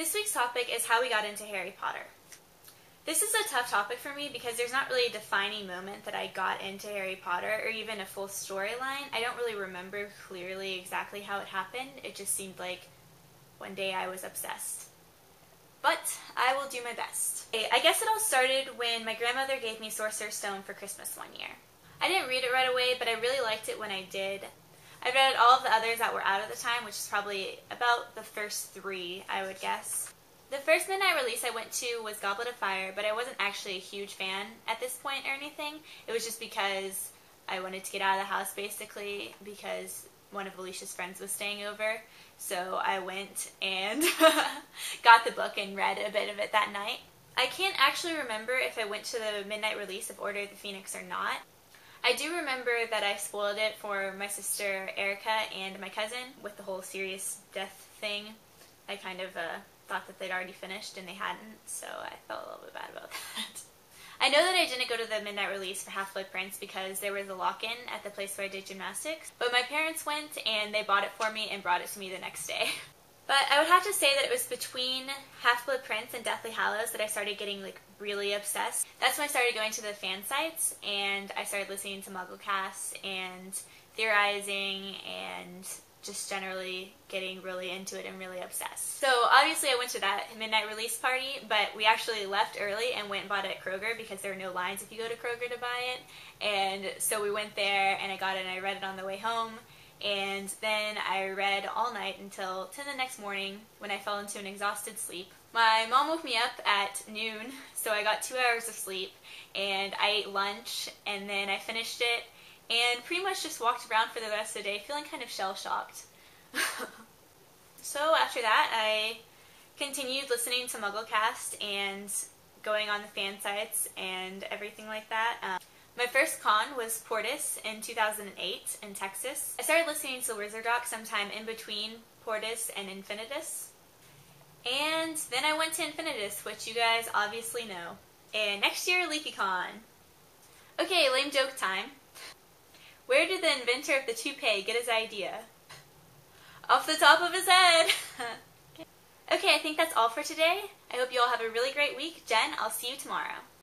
This week's topic is how we got into Harry Potter. This is a tough topic for me because there's not really a defining moment that I got into Harry Potter or even a full storyline. I don't really remember clearly exactly how it happened. It just seemed like one day I was obsessed. But I will do my best. I guess it all started when my grandmother gave me Sorcerer's Stone for Christmas one year. I didn't read it right away, but I really liked it when I did. I read all of the others that were out at the time, which is probably about the first 3, I would guess. The first midnight release I went to was Goblet of Fire, but I wasn't actually a huge fan at this point or anything. It was just because I wanted to get out of the house, basically, because one of Alicia's friends was staying over. So I went and got the book and read a bit of it that night. I can't actually remember if I went to the midnight release of Order of the Phoenix or not. I do remember that I spoiled it for my sister Erica and my cousin with the whole serious death thing. I kind of thought that they'd already finished and they hadn't, so I felt a little bit bad about that. I know that I didn't go to the midnight release for Half-Blood Prince because there was a lock-in at the place where I did gymnastics, but my parents went and they bought it for me and brought it to me the next day. But I would have to say that it was between Half-Blood Prince and Deathly Hallows that I started getting really obsessed. That's when I started going to the fan sites and I started listening to MuggleCasts and theorizing and just generally getting really into it and really obsessed. So obviously I went to that midnight release party, but we actually left early and went and bought it at Kroger because there are no lines if you go to Kroger to buy it. And so we went there and I got it and I read it on the way home. And then I read all night until 10 the next morning when I fell into an exhausted sleep. My mom woke me up at noon, so I got 2 hours of sleep, and I ate lunch, and then I finished it, and pretty much just walked around for the rest of the day feeling kind of shell-shocked. So after that, I continued listening to MuggleCast and going on the fan sites and everything like that. My first con was Portis in 2008 in Texas. I started listening to Wizard Rock sometime in between Portis and Infinitus. And then I went to Infinitus, which you guys obviously know. And next year, LeakyCon. Okay, lame joke time. Where did the inventor of the toupee get his idea? Off the top of his head! Okay, I think that's all for today. I hope you all have a really great week. Jen, I'll see you tomorrow.